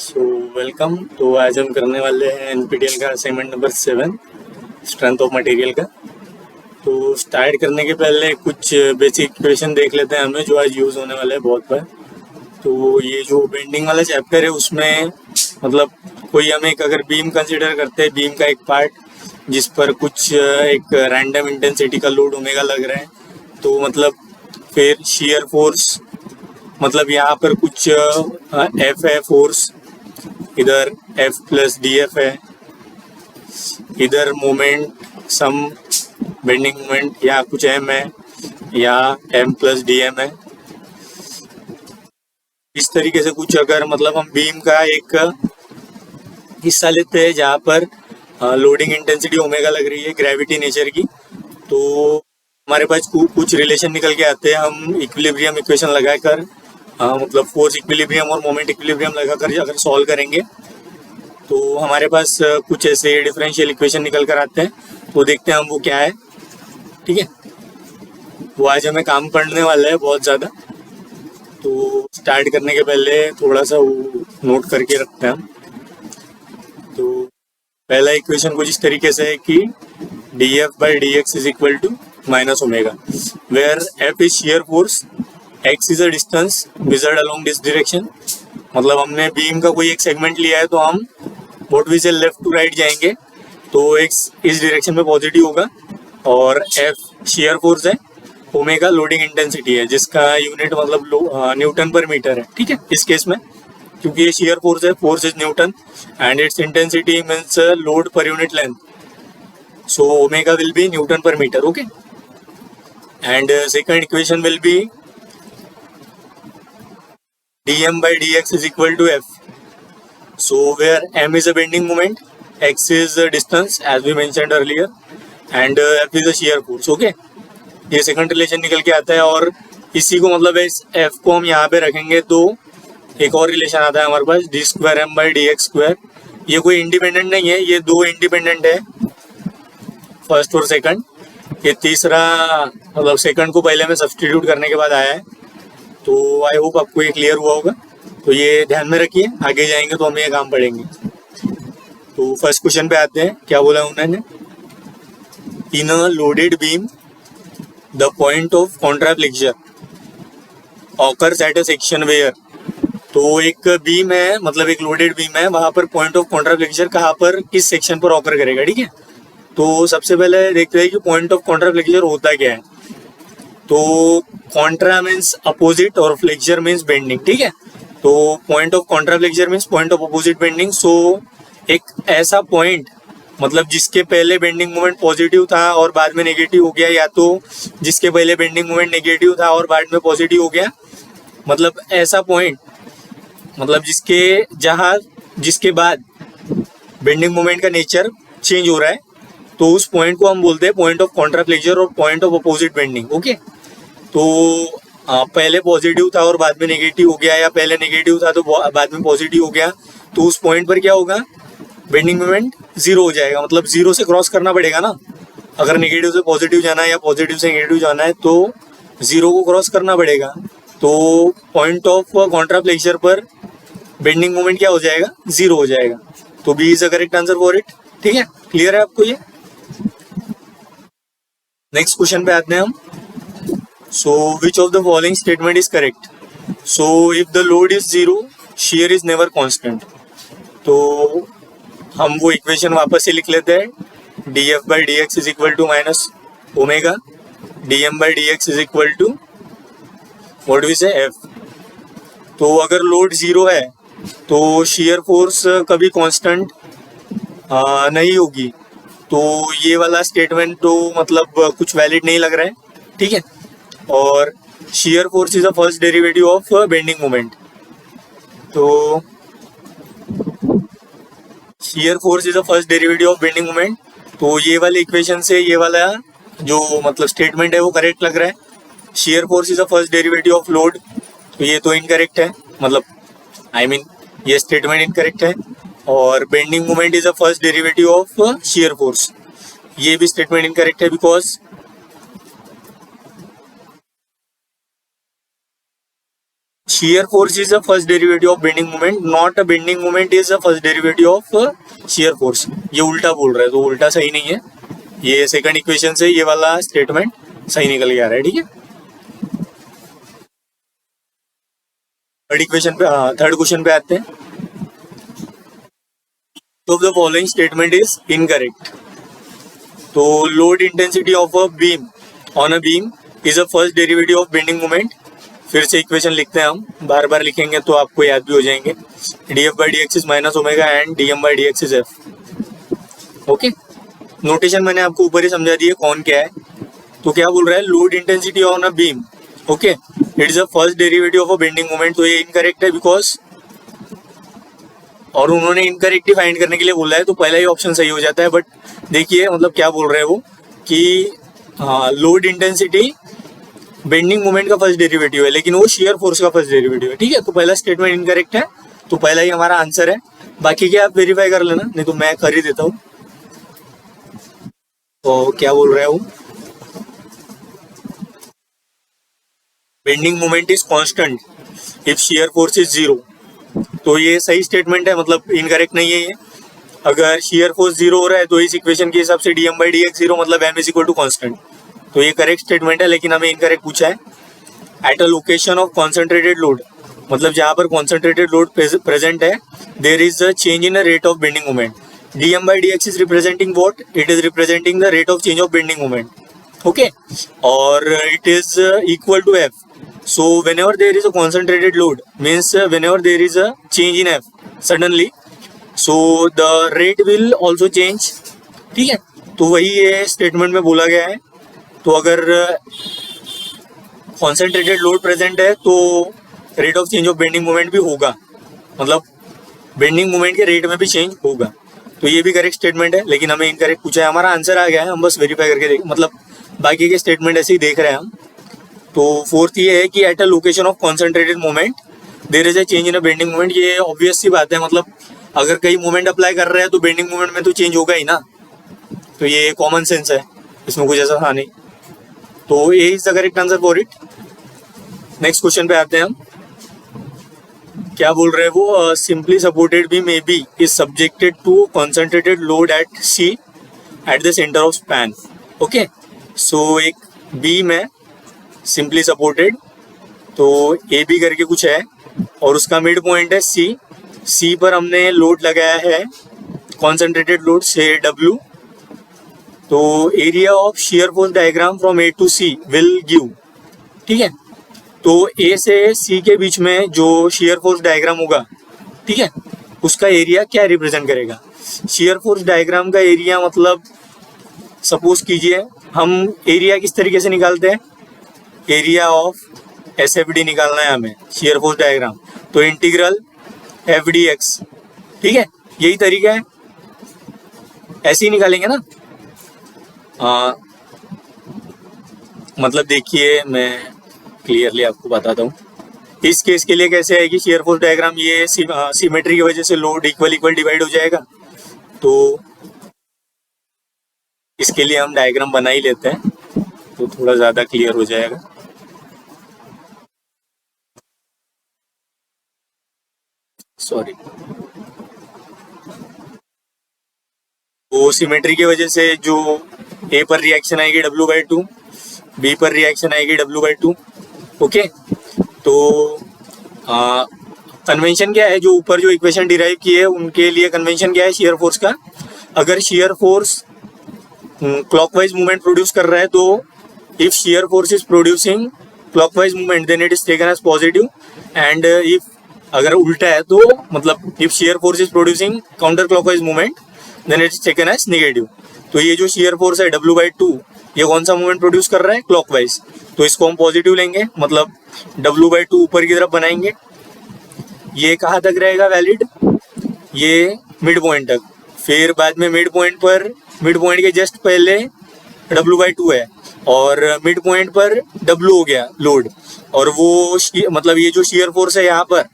So welcome. तो आज हम करने वाले हैं एनपीटीएल का assignment number 7 strength of material का। तो स्टार्ट करने के पहले कुछ बेसिक इक्वेशन देख लेते हैं हमें, जो आज यूज़ होने वाला है बहुत बार। तो ये जो बेंडिंग वाला चैप्टर है उसमें मतलब कोई हम एक अगर बीम कंसिडर करते हैं, बीम का एक पार्ट जिस पर कुछ एक रैंडम इंटेंसिटी का लोड ओमेगा लग रहा है, तो मतलब फिर शियर फोर्स मतलब यहाँ पर कुछ एफ है फोर्स, इधर एफ प्लस डी एफ है, इधर मोमेंट सम बेंडिंग मोमेंट या कुछ एम है या एम प्लस डी एम है। इस तरीके से कुछ अगर मतलब हम बीम का एक हिस्सा लेते हैं जहाँ पर लोडिंग इंटेंसिटी ओमेगा लग रही है ग्रेविटी नेचर की, तो हमारे पास कुछ रिलेशन निकल के आते हैं। हम इक्विलिब्रियम इक्वेशन लगाकर मतलब फोर्स इक्विलिब्रियम और मोमेंट इक्विलिब्रियम लगाकर अगर सॉल्व करेंगे तो हमारे पास कुछ ऐसे डिफरेंशियल इक्वेशन निकल कर आते हैं। तो देखते हैं हम वो क्या है। ठीक है, वो आज हमें काम पढ़ने वाला है बहुत ज़्यादा। तो स्टार्ट करने के पहले थोड़ा सा वो नोट करके रखते हैं हम। तो पहला इक्वेशन कुछ इस तरीके से है कि D F by D X is equal to minus omega, where F is shear force, X is a distance measured along this direction. मतलब हमने बीम का कोई एक सेगमेंट लिया है तो हम व्हाट वी से लेफ्ट टू राइट जाएंगे, तो एक्स इस डायरेक्शन में पॉजिटिव होगा और एफ शियर फोर्स है, ओमेगा लोडिंग इंटेंसिटी है जिसका यूनिट मतलब न्यूटन पर मीटर है। ठीक है, इस केस में क्योंकि ये शियर फोर्स है, force is newton and its intensity means load per unit length, so omega will be newton per metre. Okay, and second equation will be dm by dx is equal to f. So where m is a bending moment, x is a distance as we mentioned earlier, and f is a shear force. Okay, ये second relation निकल के आता है और इसी को मतलब इस f को हम यहाँ पे रखेंगे तो एक और रिलेशन आता है हमारे पास D square M by D X square. ये कोई इंडिपेंडेंट नहीं है, ये दो इंडिपेंडेंट है, फर्स्ट और सेकंड। ये तीसरा मतलब सेकंड को पहले में सब्सटीट्यूट करने के बाद आया है। तो आई होप आपको ये क्लियर हुआ होगा। तो ये ध्यान में रखिए, आगे जाएंगे तो हम ये काम पढ़ेंगे। तो फर्स्ट क्वेश्चन पे आते हैं। क्या बोला उन्होंने, in a loaded beam the point of contraflexure occurs at a section where. तो एक बीम है मतलब एक लोडेड बीम है, वहां पर पॉइंट ऑफ कॉन्ट्राफ्लेक्शन कहाँ पर किस सेक्शन पर ऑकर करेगा। ठीक है, तो सबसे पहले देखते हैं कि पॉइंट ऑफ कॉन्ट्राफ्लेक्शन होता क्या है। तो कॉन्ट्रा मीन्स अपोजिट और फ्लेक्चर मीन्स बेंडिंग। ठीक है, तो point of contra flexure means point of opposite bending. So एक ऐसा पॉइंट मतलब जिसके पहले बेंडिंग मोमेंट पॉजिटिव था और बाद में नेगेटिव हो गया, या तो जिसके पहले बेंडिंग मोमेंट नेगेटिव था और बाद में पॉजिटिव हो गया, मतलब ऐसा पॉइंट मतलब जिसके बाद बेंडिंग मोमेंट का नेचर चेंज हो रहा है, तो उस पॉइंट को हम बोलते हैं पॉइंट ऑफ कॉन्ट्रा फ्लेक्चर और point of opposite bending. Okay, तो पहले पॉजिटिव था और बाद में नेगेटिव हो गया, या पहले नेगेटिव था तो बाद में पॉजिटिव हो गया, तो उस पॉइंट पर क्या होगा, बेंडिंग मोमेंट जीरो हो जाएगा। मतलब जीरो से क्रॉस करना पड़ेगा ना, अगर नेगेटिव से पॉजिटिव जाना है या पॉजिटिव से नेगेटिव जाना है तो जीरो को क्रॉस करना पड़ेगा। तो पॉइंट ऑफ कॉन्ट्राफ्लेक्शन पर बेंडिंग मोमेंट क्या हो जाएगा, जीरो हो जाएगा। तो B is the correct answer for it. ठीक है, क्लियर है आपको ये। नेक्स्ट क्वेश्चन पे आते हैं हम। So which of the following statement is correct? So if the load is zero, shear is never constant. तो हम वो इक्वेशन वापस से लिख लेते हैं। D F by D X is equal to minus omega, D M by D X is equal to what we say F. तो अगर लोड जीरो है तो shear फोर्स कभी कांस्टेंट नहीं होगी, तो ये वाला स्टेटमेंट तो मतलब कुछ वैलिड नहीं लग रहा है। ठीक है, और shear force is the first derivative of bending moment. तो shear force is the first derivative of bending moment, तो ये वाले इक्वेशन से ये वाला जो मतलब स्टेटमेंट है वो करेक्ट लग रहा है। shear force is the first derivative of load, तो ये तो इनकरेक्ट है, मतलब आई मीन ये स्टेटमेंट इनकरेक्ट है। और bending moment is the first derivative of shear force, ये भी स्टेटमेंट इनकरेक्ट है, because shear force is the first derivative of bending moment, not a bending moment is the first derivative of shear force. ये उल्टा बोल रहा है, तो उल्टा सही नहीं है. ये सेकंड इक्वेशन से ये वाला स्टेटमेंट सही निकल के आ रहा है. ठीक है, थर्ड क्वेश्चन पे आते हैं. तो the following statement is incorrect. तो load intensity of a beam on a beam is a first derivative of bending moment. फिर से इक्वेशन लिखते हैं, हम बार बार लिखेंगे तो आपको याद भी हो जाएंगे. df by dx is minus omega and dm by dx is f. Okay, notation मैंने आपको ऊपर ही समझा दी है कौन क्या है. तो क्या बोल रहा है, load intensity on a beam, okay, it is a first derivative of a bending moment. तो ये इनकरेक्ट है बिकॉज, और उन्होंने इनकरेक्ट फाइंड करने के लिए बोला है, तो पहला ही ऑप्शन सही हो जाता है. बट देखिए मतलब क्या बोल रहे हैं वो कि लोड इंटेंसिटी बेंडिंग मोमेंट का फर्स्ट डेरिवेटिव है, लेकिन वो शियर फोर्स का फर्स्ट डेरिवेटिव है. ठीक है, तो पहला स्टेटमेंट इनकरेक्ट है, तो पहला ही हमारा आंसर है. बाकी क्या आप वेरीफाई कर लेना, नहीं तो मैं कर ही देता हूँ. तो क्या बोल रहे हो, bending moment is constant if shear force is 0. तो ये सही स्टेटमेंट है, मतलब इनकरेक्ट नहीं है ये. अगर शियर फोर्स 0 हो रहा है तो इस इक्वेशन के हिसाब से dm by dx 0 मतलब m is equal to constant. तो ये करेक्ट स्टेटमेंट है, लेकिन हमें इनकरेक्ट पूछा है. At a location of concentrated load, मतलब जहाँ पर कॉन्सेंट्रेटेड लोड प्रेजेंट है, there is a change in the rate of bending moment. dm by dx is representing what, it is representing the rate of change of bending moment. Okay, और it is equal to f. So whenever there is a concentrated load, means whenever there is a change in F suddenly, so the rate will also change. ठीक है, तो वही ये statement में बोला गया है. तो अगर concentrated लोड प्रेजेंट है तो rate of change of bending moment भी होगा, मतलब बेंडिंग मोमेंट के रेट में भी चेंज होगा. तो ये भी करेक्ट स्टेटमेंट है, लेकिन हमें इनकरेक्ट पूछा है. हमारा आंसर आ गया है, हम बस वेरीफाई करके देख, मतलब बाकी के स्टेटमेंट ऐसे ही देख रहे हैं हम. तो फोर्थ ये है कि at a location of concentrated moment there is a change in a bending moment. ये ऑब्वियस सी बात है, मतलब अगर कहीं मोमेंट अप्लाई कर रहे हैं तो बेंडिंग मोमेंट में तो चेंज होगा ही ना. तो ये कॉमन सेंस है, इसमें कुछ ऐसा था नहीं. तो ये is the correct answer for it. Next question पे आते हैं हम. क्या बोल रहे हैं वो, simply supported beam A B is subjected to concentrated load at C at the centre of span. Okay, so एक बीम है सिंपली सपोर्टेड, तो ए बी करके कुछ है, और उसका मिड पॉइंट है सी. सी पर हमने लोड लगाया है कॉन्सेंट्रेटेड लोड से W. तो area of shear force diagram from A to C will give. ठीक है, तो ए से सी के बीच में जो शियर फोर्स डायग्राम होगा, ठीक है, उसका एरिया क्या रिप्रेजेंट करेगा. शियर फोर्स डायग्राम का एरिया मतलब सपोज कीजिए हम एरिया किस तरीके से निकालते हैं, एरिया ऑफ SFD निकालना है हमें शियर फोर्स डायग्राम, तो इंटीग्रल FDX. ठीक है, यही तरीका है, ऐसे ही निकालेंगे ना. मतलब देखिए मैं क्लियरली आपको बताता हूँ. इस केस के लिए कैसे आएगी शियर फोर्स डायग्राम, ये सिमेट्री की वजह से लोड इक्वल इक्वल डिवाइड हो जाएगा. तो इसके लिए हम डायग्राम बना ही लेते हैं, तो थोड़ा ज़्यादा क्लियर हो जाएगा. सॉरी, वो सिमेट्री की वजह से जो ए पर रिएक्शन आएगी W/2, बी पर रिएक्शन आएगी W/2. ओके, तो कन्वेंशन क्या है, जो ऊपर जो इक्वेशन डिराइव की है उनके लिए कन्वेंशन क्या है शियर फोर्स का. अगर shear force clockwise movement produce कर रहा है, तो if shear force is producing clockwise movement then it is taken as positive. And if अगर उल्टा है तो मतलब if shear force is producing counter clockwise movement then it is taken as negative. तो ये जो शियर फोर्स है W/2, ये कौन सा मूवमेंट प्रोड्यूस कर रहा है, क्लॉकवाइज, तो इसको हम पॉजिटिव लेंगे, मतलब W/2 ऊपर की तरफ बनाएंगे. ये कहाँ तक रहेगा वैलिड, ये मिड पॉइंट तक. फिर बाद में मिड पॉइंट के जस्ट पहले W/2 है, और मिड पॉइंट पर W हो गया लोड, और वो मतलब ये जो शियर फोर्स है यहाँ पर,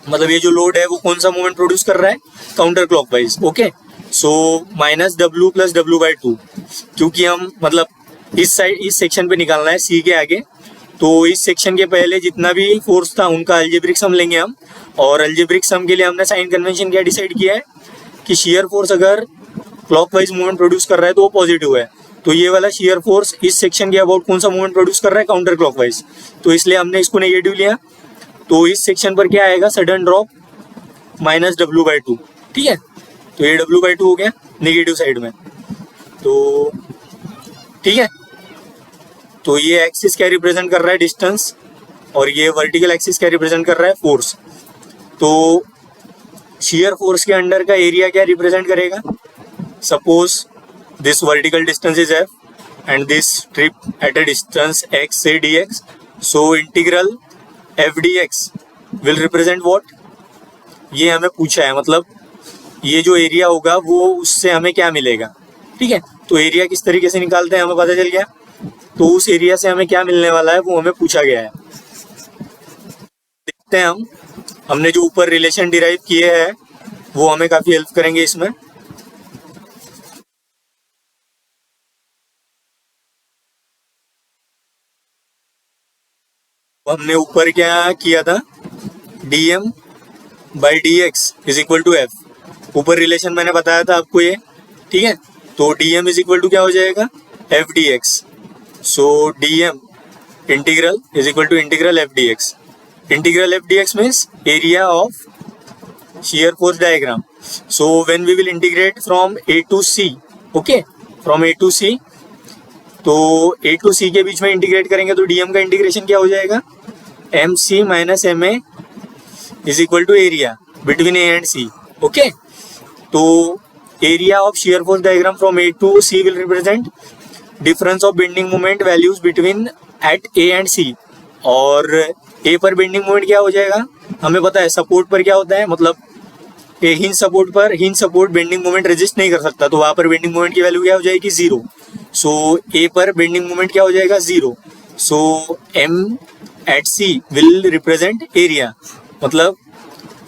मतलब ये जो लोड है वो कौन सा मूवमेंट प्रोड्यूस कर रहा है, counter clockwise. Okay, so minus W plus W/2, क्योंकि हम मतलब इस साइड इस सेक्शन पे निकालना है सी के आगे, तो इस सेक्शन के पहले जितना भी फोर्स था उनका अलजेब्रिक सम लेंगे हम, और अलजेब्रिक सम के लिए हमने साइन कन्वेंशन क्या डिसाइड किया है कि शियर फोर्स अगर क्लॉकवाइज मूवमेंट प्रोड्यूस कर रहा है तो वो पॉजिटिव है। तो ये वाला शियर फोर्स इस सेक्शन के अबाउट कौन सा मूवमेंट प्रोड्यूस कर रहा है, काउंटर क्लॉकवाइज, तो इसलिए हमने इसको नेगेटिव लिया। तो इस सेक्शन पर क्या आएगा, सडन ड्रॉप -W/2, ठीक है। तो ये W/2 हो गया नेगेटिव साइड में, तो ठीक है। तो ये एक्सिस क्या रिप्रेजेंट कर रहा है, डिस्टेंस, और ये वर्टिकल एक्सिस क्या रिप्रेजेंट कर रहा है, फोर्स। तो शियर फोर्स के अंडर का एरिया क्या रिप्रेजेंट करेगा, suppose this vertical distance is f and this strip eight a distance x से dx, so integral f dx will represent what, ये हमें पूछा है, मतलब ये जो एरिया होगा वो उससे हमें क्या मिलेगा, ठीक है। तो एरिया किस तरीके से निकालते हैं हमें पता चल गया, तो उस एरिया से हमें क्या मिलने वाला है वो हमें पूछा गया है। देखते हैं हमने जो ऊपर रिलेशन डिराइव किए हैं वो हमें काफी हेल्प करेंगे इसमें। हमने ऊपर क्या किया था, dm/dx is equal to f, ऊपर रिलेशन मैंने बताया था आपको ये, ठीक है। तो dm इज इक्वल टू क्या हो जाएगा, f dx, so dm integral is equal to integral f dx, integral f dx means area of shear force diagram. So when we will integrate from A to C, okay, from A to C, तो A to C के बीच में integrate करेंगे तो dm का integration क्या हो जाएगा, mc minus ma is equal to area between A and C, okay. तो area of shear force diagram from A to C will represent difference of bending moment values between at A and C, और A पर bending moment क्या हो जाएगा, हमें पता है support पर क्या होता है, मतलब हिंज सपोर्ट पर, hinge support bending moment resist नहीं कर सकता, तो वहां पर बेंडिंग मोमेंट की वैल्यू क्या हो जाएगी, 0। सो ए पर बेंडिंग मोमेंट क्या हो जाएगा, 0। So m at c will represent area, मतलब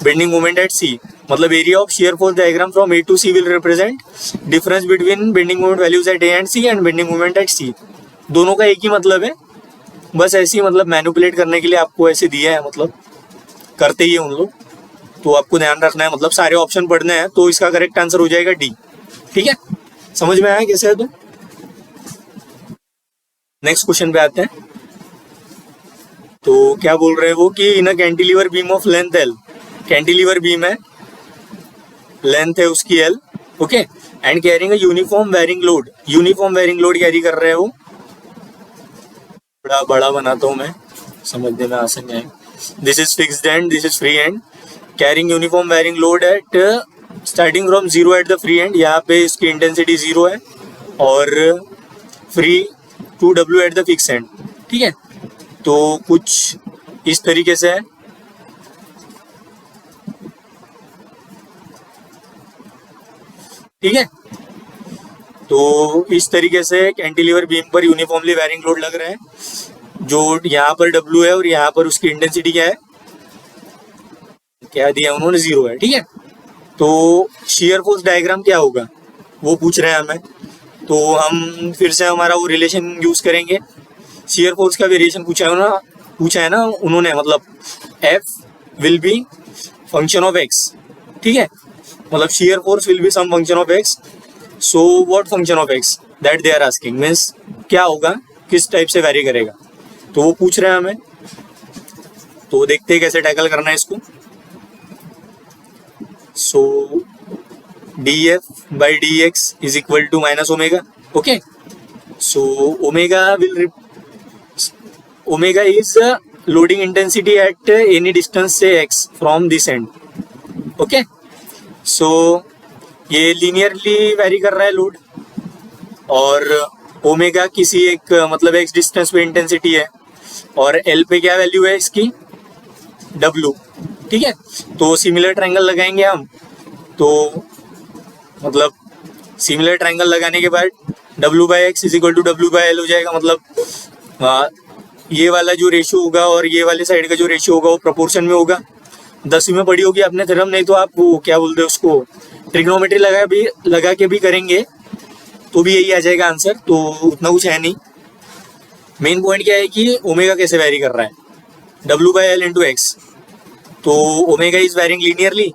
बेंडिंग मोमेंट एट c, मतलब area of shear force diagram from A to C will represent difference between bending moment values at A and C and bending moment at C। दोनों का एक ही मतलब है, बस ऐसे ही मतलब मैनिपुलेट करने के लिए आपको ऐसे दिया है, मतलब करते ही है उन लोग, तो आपको ध्यान रखना है, मतलब सारे ऑप्शन पढ़ने हैं, तो इसका करेक्ट आंसर हो जाएगा डी, ठीक है। समझ में आया कैसे है, तो नेक्स्ट क्वेश्चन पे आते हैं। तो क्या बोल रहे हैं वो कि in a cantilever beam of length L, cantilever beam है, लेंथ है उसकी L, okay, and carrying a uniform varying load, uniform varying load carry कर रहे हैं वो, बड़ा बनाता हूं मैं, समझने में आसान है। This is fixed end this is free end, carrying uniform varying load at starting from 0 at the free end, यहाँ पे इसकी इंटेंसिटी 0 है, और free 2W at the fix end, ठीक है। तो कुछ इस तरीके से है, ठीक है। तो इस तरीके से कैंटिलीवर बीम पर यूनिफॉर्मली वेरिंग लोड लग रहा है, जो यहाँ पर W है और यहाँ पर उसकी इंटेंसिटी क्या है, क्या दिया उन्होंने, 0 है, ठीक है। तो शियर फोर्स डायग्राम क्या होगा वो पूछ रहे हैं हमें, तो हम फिर से हमारा वो रिलेशन यूज करेंगे, शियर फोर्स का वेरिएशन पूछा है ना उन्होंने, मतलब F will be function of x, ठीक है, मतलब shear force will be some function of x, so what function of x that they are asking, means क्या होगा, किस टाइप से वेरी करेगा, तो वो पूछ रहे हैं हमें। तो देखते हैं कैसे टैकल करना है इसको। So df/dx is equal to minus omega, okay. So omega is loading intensity at any distance से x from this end, okay. So ये लीनियरली वेरी कर रहा है लोड, और ओमेगा किसी एक मतलब x डिस्टेंस पे इंटेंसिटी है, और L पे क्या वैल्यू है इसकी, W, ठीक है। तो सिमिलर ट्रायंगल लगाएंगे हम, तो मतलब सिमिलर ट्रायंगल लगाने के बाद W/x is equal to W/L हो जाएगा, मतलब ये वाला जो रेशियो होगा और ये वाले साइड का जो रेशियो होगा वो प्रोपोर्शन में होगा। 10वीं में पढ़ी होगी आपने थ्योरम, नहीं तो आप वो क्या बोलते हैं उसको, ट्रिग्नोमेट्री लगा के भी करेंगे तो भी यही आ जाएगा आंसर, तो उतना कुछ है नहीं। मेन पॉइंट क्या है कि ओमेगा कैसे वैरी कर रहा है, W by L into x, तो omega is varying linearly,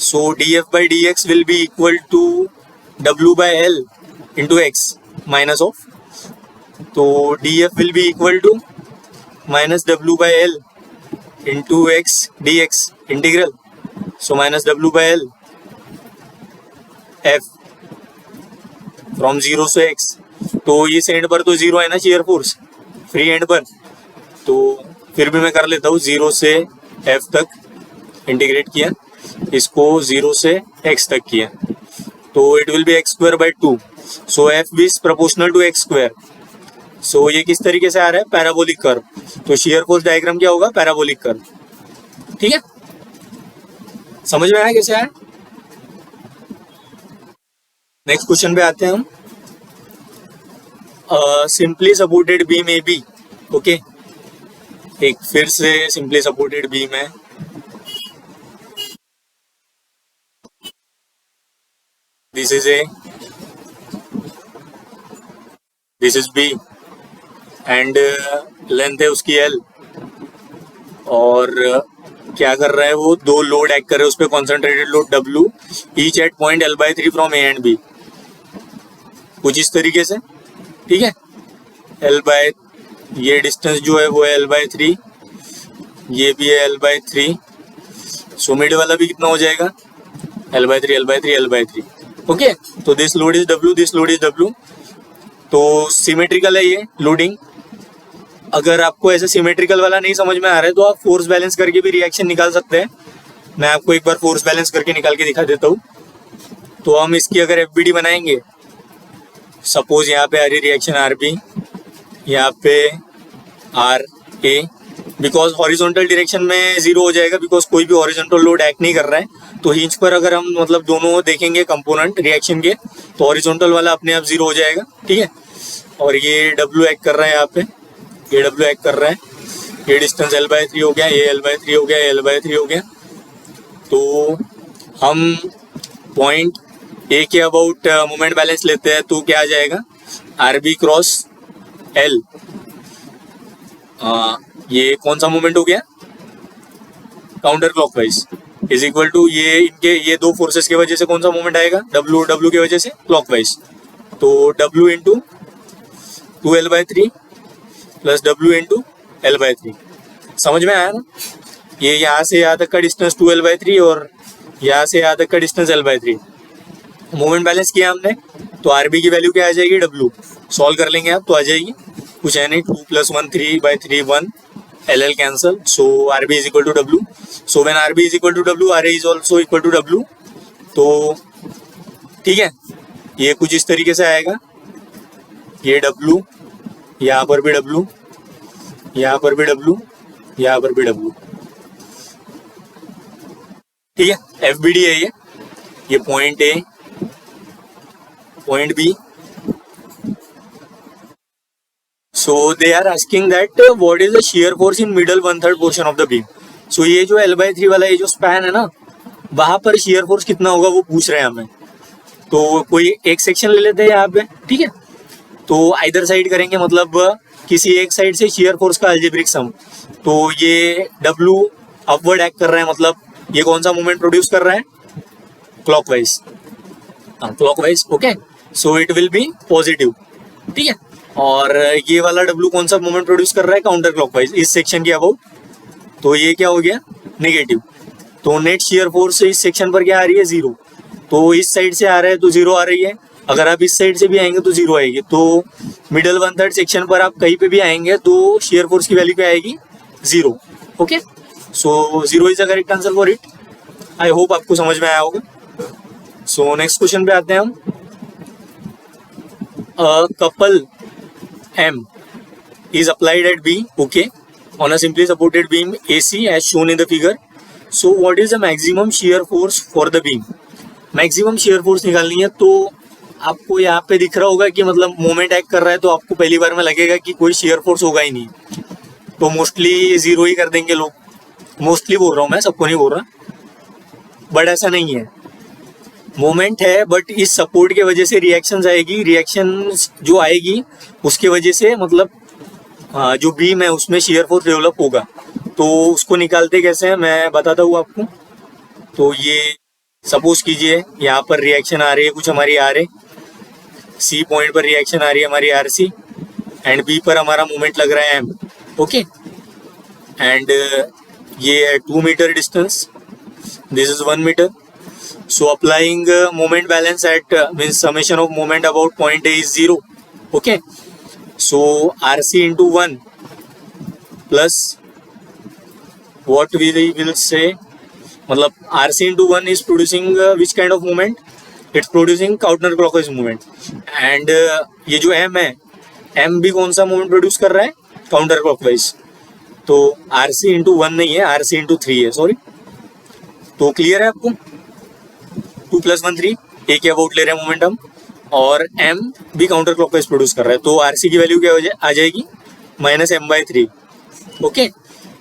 so D F by D X will be equal to W by L into X minus of, तो D F will be equal to minus W by L into X D X integral, so minus W by L F from zero से X. तो इस and पर तो zero है ना shear force, free and पर, तो फिर भी मैं कर लेता हूँ, जीरो से एफ तक इंटीग्रेट किया, इसको जीरो से एक्स तक किया, तो it will be X square by 2, so F is proportional to X square. So ये किस तरीके से आ रहा है, पैराबोलिक कर्व, तो शियर फोर्स डायग्राम क्या होगा, पैराबोलिक कर्व। ठीक है, समझ में आया कैसे आया। नेक्स्ट क्वेश्चन पे आते हैं हम। Simply supported beam A B, okay, एक फिर से सिंपली सपोर्टेड बीम है, this is A, this is B and length है उसकी एल, और क्या कर रहा है वो, दो लोड एक्ट कर रहे हैं उस पर, concentrated load W, each at point L by 3 from A and B, कुछ इस तरीके से। ठीक है, एल बाय, ये डिस्टेंस जो है वो है एल बाई 3, ये भी है एल बाई 3, सो मिड वाला भी कितना हो जाएगा, L by 3 L by 3 L by 3, okay. तो this load is W, this load is W, तो सिमेट्रिकल है ये लोडिंग। अगर आपको ऐसे सिमेट्रिकल वाला नहीं समझ में आ रहा है तो आप फोर्स बैलेंस करके भी रिएक्शन निकाल सकते हैं। मैं आपको एक बार फोर्स बैलेंस करके निकाल के दिखा देता हूँ। तो हम इसकी अगर एफबीडी बनाएंगे, सपोज यहाँ पे आ रही रिएक्शन आर बी, यहाँ पे R A, because horizontal direction में जीरो हो जाएगा, बिकॉज कोई भी हॉरिजॉन्टल लोड एक्ट नहीं कर रहा है। तो हिंज पर अगर हम मतलब दोनों देखेंगे कंपोनेंट रिएक्शन के, तो हॉरिजॉन्टल वाला अपने आप जीरो हो जाएगा। ठीक है, और ये डब्ल्यू एक्ट कर रहा है यहाँ पे, ये डब्ल्यू एक्ट कर रहा है, ये डिस्टेंस एल बाई 3 हो गया, ये एल बाई 3 हो गया, एल बाई 3 हो गया। तो हम पॉइंट ए के अबाउट मोमेंट बैलेंस लेते हैं, तो क्या आ जाएगा, आर बी क्रॉस एल, ये कौन सा मोमेंट हो गया, counter clockwise, is equal to ये इनके ये दो फोर्सेस की वजह से कौन सा मोमेंट आएगा, डब्ल्यू, डब्ल्यू की वजह से क्लॉकवाइज, तो W into 2 L by 3 plus W into L by 3। समझ में आया ना, ये यहाँ से यहाँ तक का डिस्टेंस 2 L by 3 और यहाँ से यहाँ तक का distance L by 3। Moment balance किया हमने, तो आर बी की वैल्यू क्या आ जाएगी, डब्ल्यू, सॉल्व कर लेंगे आप तो आ जाएगी, कुछ है नहीं, 2 + 1 3 by 3 1, L L cancel, so R B is equal to W. So when R B is equal to W, R A is also equal to W. तो ठीक है, ये कुछ इस तरीके से आएगा, ये डब्ल्यू, यहाँ पर भी डब्ल्यू, यहाँ पर भी डब्ल्यू, यहाँ पर भी डब्ल्यू। ठीक है, एफ बी डी है ये point A, point B. So they are asking that what is the shear force in middle 1/3 portion of the beam. So ये जो L by 3 वाला ये जो स्पैन है ना, वहां पर shear force कितना होगा वो पूछ रहे हैं हमें। तो कोई एक सेक्शन ले लेते हैं यहाँ पे, ठीक है। तो आइदर साइड करेंगे, मतलब किसी एक साइड से shear force का algebraic sum। तो ये W अपवर्ड एक्ट कर रहा है, मतलब ये कौन सा मोमेंट प्रोड्यूस कर रहा है, clockwise, clockwise, okay. So it will B positive, ठीक है। और ये वाला W कौन सा मोमेंट प्रोड्यूस कर रहा है, काउंटर क्लॉकवाइज, इस सेक्शन के अबाउट। तो ये क्या हो गया, नेगेटिव। तो नेट शियर फोर्स इस सेक्शन पर क्या आ रही है, जीरो। तो इस साइड से आ रहा है तो जीरो आ रही है, अगर आप इस साइड से भी आएंगे तो जीरो आएगी। तो मिडल 1/3 सेक्शन पर आप कहीं पे भी आएंगे तो शियर फोर्स की वैल्यू क्या आएगी, zero, okay. So zero is the correct answer for it. I hope आपको समझ में आया होगा। सो नेक्स्ट क्वेश्चन पे आते हैं हम। Couple M is applied at B, okay, on a simply supported beam AC as shown in the figure. So what is the maximum shear force for the beam? Maximum shear force निकालनी है, तो आपको यहाँ पे दिख रहा होगा कि मतलब मोमेंट एक्ट कर रहा है, तो आपको पहली बार में लगेगा कि कोई shear force होगा ही नहीं, तो मोस्टली जीरो ही कर देंगे लोग। मोस्टली बोल रहा हूँ मैं, सबको नहीं बोल रहा, बट ऐसा नहीं है। मोमेंट है, बट इस सपोर्ट के वजह से रिएक्शंस आएगी, रिएक्शन जो आएगी उसके वजह से मतलब जो बीम है उसमें शियर फोर्स डेवलप होगा। तो उसको निकालते कैसे हैं मैं बताता हूँ आपको। तो ये सपोज कीजिए यहाँ पर रिएक्शन आ रही है कुछ हमारी आर ए, सी पॉइंट पर रिएक्शन आ रही है हमारी आर सी, एंड बी पर हमारा मोमेंट लग रहा है एम। ओके, एंड ये है 2 metre distance, this is 1 metre. So applying moment balance at means summation of moment about point A is 0. Okay. So RC into 1 plus what we will say, मतलब RC into 1 is producing which kind of moment? It's producing counterclockwise movement. And ये जो M है, M भी कौन सा moment produce कर रहा है? काउंटरक्लॉकवाइज। तो RC into 1 नहीं है, RC into 3 है, सॉरी। तो क्लियर है आपको? 2 + 1 3, एक के अबाउट ले रहे हैं मोमेंटम, और M भी काउंटर क्लॉकवाइज प्रोड्यूस कर रहा है। तो RC की वैल्यू क्या आ जाएगी? -m/3। ओके,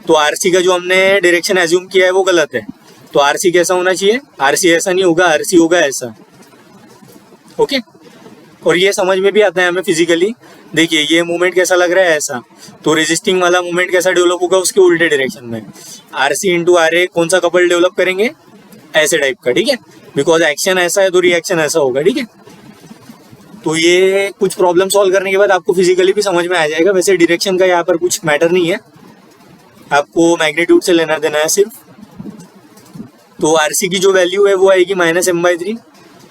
तो RC का जो हमने डायरेक्शन एज्यूम किया है वो गलत है। तो RC कैसा होना चाहिए? RC ऐसा नहीं होगा, RC होगा ऐसा। ओके, और ये समझ में भी आता है हमें फिजिकली। देखिए ये मूवमेंट कैसा लग रहा है, ऐसा। तो रेजिस्टिंग वाला मूवमेंट कैसा डेवलप होगा? उसके उल्टे डायरेक्शन में। RC × RA कौन सा कपल डेवलप करेंगे? ऐसे टाइप का, ठीक है। बिकॉज एक्शन ऐसा है तो रिएक्शन ऐसा होगा, ठीक है। तो ये कुछ प्रॉब्लम सॉल्व करने के बाद आपको फिजिकली भी समझ में आ जाएगा। वैसे डायरेक्शन का यहाँ पर कुछ मैटर नहीं है, आपको मैग्नीट्यूड से लेना देना है सिर्फ। तो RC की जो वैल्यू है वो आएगी -m/3,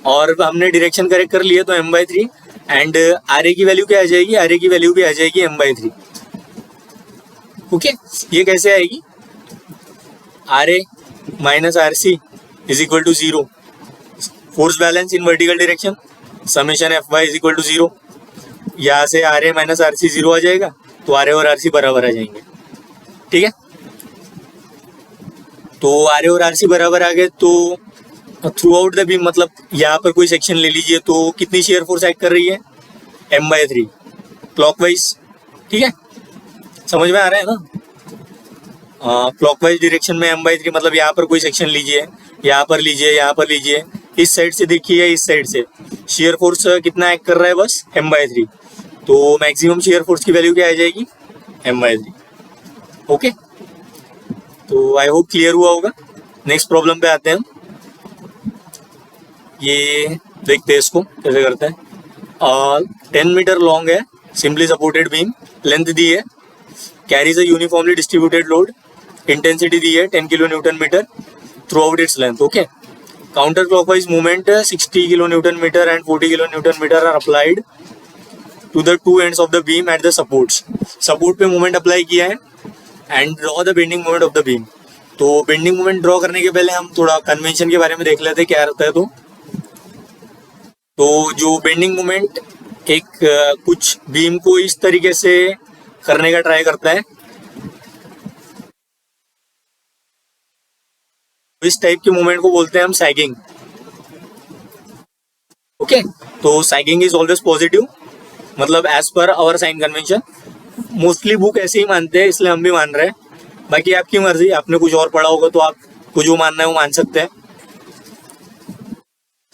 और हमने डायरेक्शन करेक्ट कर लिया तो m/3, एंड RA की वैल्यू क्या आ जाएगी? RA की वैल्यू भी आ जाएगी m/3। ओके, ये कैसे आएगी? RA - RC = 0। Force balance in vertical direction, summation Fy = 0। यहाँ से RA - RC 0 आ जाएगा, तो RA और RC बराबर आ जाएंगे, ठीक है। तो RA और RC बराबर आ गए, तो थ्रू आउट द बीम, मतलब यहाँ पर कोई सेक्शन ले लीजिए, तो कितनी शेयर फोर्स एक्ट कर रही है? m/3 क्लॉकवाइज, ठीक है। समझ में आ रहा है ना? क्लॉकवाइज डायरेक्शन में m/3, मतलब यहाँ पर कोई सेक्शन लीजिए, यहाँ पर लीजिए, यहाँ पर लीजिए, इस साइड से देखिए, इस साइड से शेयर फोर्स कितना एक्ट कर रहा है? बस m/3। तो मैक्सिमम शेयर फोर्स की वैल्यू क्या आ जाएगी? m/3। ओके, तो आई होप क्लियर हुआ होगा। नेक्स्ट प्रॉब्लम पे आते हैं हम। ये देखते हैं इसको कैसे करते हैं। 10 मीटर लॉन्ग है, सिंपली सपोर्टेड बीम, लेंथ दी है, carries a uniformly distributed load, intensity दी है 10 kN/m throughout its length. Okay, counter clockwise movement 60 kN/m and 40 kN/m are applied to the two ends of the beam at the supports. Support पे movement apply किया है, and draw the bending movement of the beam. तो bending movement draw करने के पहले हम थोड़ा convention के बारे में देख लेते हैं क्या रहता है। तो जो बेंडिंग मूवमेंट एक कुछ बीम को इस तरीके से करने का ट्राई करता है, इस टाइप के मूवमेंट को बोलते हैं हम सैगिंग। ओके, तो सैगिंग इज ऑलवेज पॉजिटिव, मतलब as per our sign convention. Mostly book ऐसे ही मानते हैं, इसलिए हम भी मान रहे हैं। बाकी आपकी मर्जी, आपने कुछ और पढ़ा होगा तो आपको जो मानना है वो मान सकते हैं।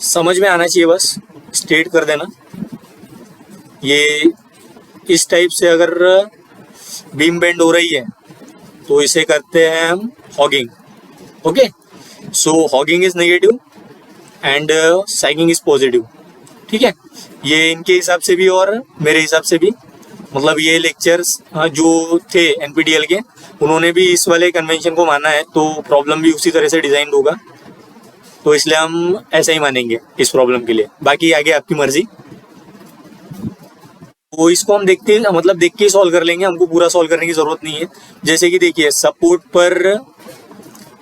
समझ में आना चाहिए, बस स्टेट कर देना। ये इस टाइप से अगर बीम बेंड हो रही है तो इसे करते हैं हम hugging. Okay, so hugging is negative and sagging is positive, ठीक है। ये इनके हिसाब से भी और मेरे हिसाब से भी, मतलब ये लेक्चर्स जो थे NPTEL के, उन्होंने भी इस वाले कन्वेंशन को माना है, तो प्रॉब्लम भी उसी तरह से डिजाइन होगा। तो इसलिए हम ऐसा ही मानेंगे इस प्रॉब्लम के लिए, बाकी आगे आपकी मर्जी। तो इसको हम देखते, मतलब देख के सॉल्व कर लेंगे, हमको पूरा सॉल्व करने की जरूरत नहीं है। जैसे कि देखिए सपोर्ट पर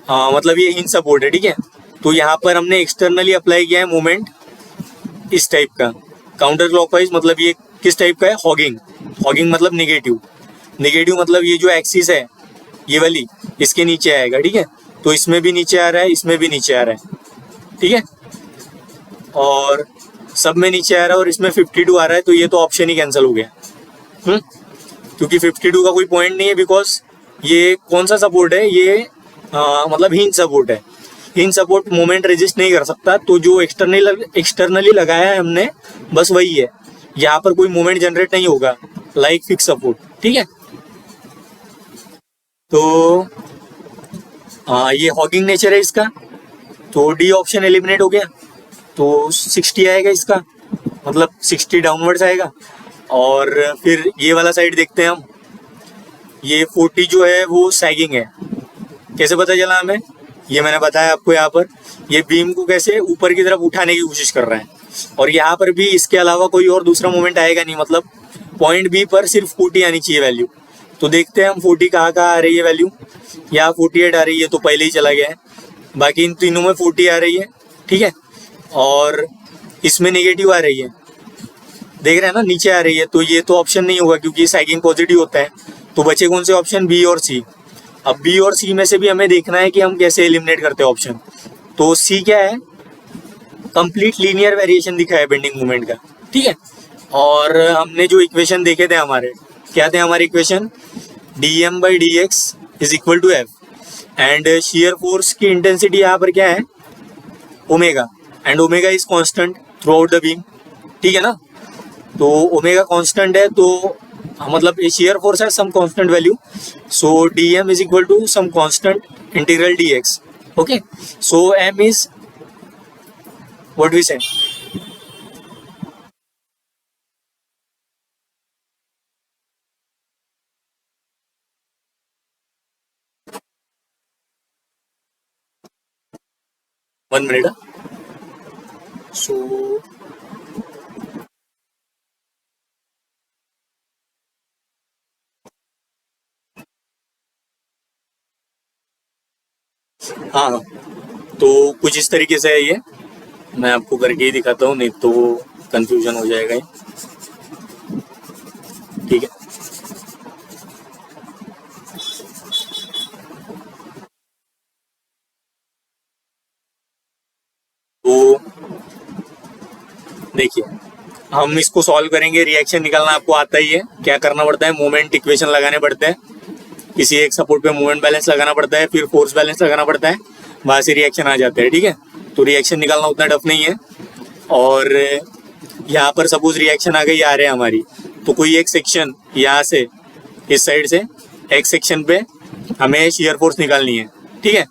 मतलब ये हिंज सपोर्ट है, ठीक है। तो यहाँ पर हमने एक्सटर्नली अप्लाई किया है मूवमेंट इस टाइप का, काउंटर क्लॉकवाइज, मतलब ये किस टाइप का है? हॉगिंग। हॉगिंग मतलब निगेटिव। निगेटिव मतलब ये जो एक्सिस है ये वाली, इसके नीचे आएगा, ठीक है। तो इसमें भी नीचे आ रहा है, इसमें भी नीचे आ रहा है, ठीक है, और सब में नीचे आ रहा है, और इसमें 52 आ रहा है। तो ये तो ऑप्शन ही कैंसिल हो गया, क्योंकि 52 का कोई पॉइंट नहीं है, बिकॉज ये कौन सा सपोर्ट है? ये मतलब हिंज सपोर्ट है। हिंज सपोर्ट मोमेंट रेजिस्ट नहीं कर सकता, तो जो एक्सटर्नली लगाया है हमने, बस वही है। यहाँ पर कोई मोमेंट जनरेट नहीं होगा, लाइक फिक्स सपोर्ट, ठीक है। तो ये हॉगिंग नेचर है इसका, तो डी ऑप्शन एलिमिनेट हो गया, तो 60 आएगा इसका, मतलब 60 डाउनवर्ड्स आएगा। और फिर ये वाला साइड देखते हैं हम, ये 40 जो है वो सैगिंग है। कैसे पता चला हमें? ये मैंने बताया आपको, यहाँ पर ये बीम को कैसे ऊपर की तरफ उठाने की कोशिश कर रहा है, और यहाँ पर भी इसके अलावा कोई और दूसरा मोमेंट आएगा नहीं, मतलब पॉइंट बी पर सिर्फ 40 आनी चाहिए वैल्यू। तो देखते हैं हम 40 कहाँ आ रही है वैल्यू, यहाँ 48 आ रही है, तो पहले ही चला गया है। बाकी इन तीनों में 40 आ रही है, ठीक है, और इसमें नेगेटिव आ रही है, देख रहे हैं ना, नीचे आ रही है, तो ये तो ऑप्शन नहीं होगा क्योंकि सैगिंग पॉजिटिव होता है। तो बचे कौन से ऑप्शन? बी और सी। अब बी और सी में से भी हमें देखना है कि हम कैसे एलिमिनेट करते हैं ऑप्शन। तो सी क्या है? कंप्लीट लीनियर वेरिएशन दिखा है बेंडिंग मोमेंट का, ठीक है। और हमने जो इक्वेशन देखे थे हमारे, क्या थे हमारे equation? dm/dx is equal to F, and shear force की इंटेंसिटी यहाँ पर क्या है? Omega, and omega is constant throughout the beam, ठीक है ना। तो ओमेगा कांस्टेंट है, तो मतलब शेयर फोर्स है some constant value, so dm is equal to some constant integral dx, okay. So m is what we say, one minute. So हाँ, तो कुछ इस तरीके से है ये, मैं आपको करके ही दिखाता हूँ, नहीं तो कंफ्यूजन हो जाएगा ये, ठीक है। तो देखिए, हम इसको सॉल्व करेंगे, रिएक्शन निकालना आपको आता ही है। क्या करना पड़ता है? मोमेंट इक्वेशन लगाने पड़ते हैं, किसी एक सपोर्ट पे मोमेंट बैलेंस लगाना पड़ता है, फिर फोर्स बैलेंस लगाना पड़ता है, वहां से रिएक्शन आ जाते हैं, ठीक है। तो रिएक्शन निकालना उतना टफ नहीं है। और यहाँ पर सपोज रिएक्शन आ गई आ रहे हमारी, तो कोई एक सेक्शन यहाँ से इस साइड से एक सेक्शन पे हमें शियर फोर्स निकालनी है, ठीक है।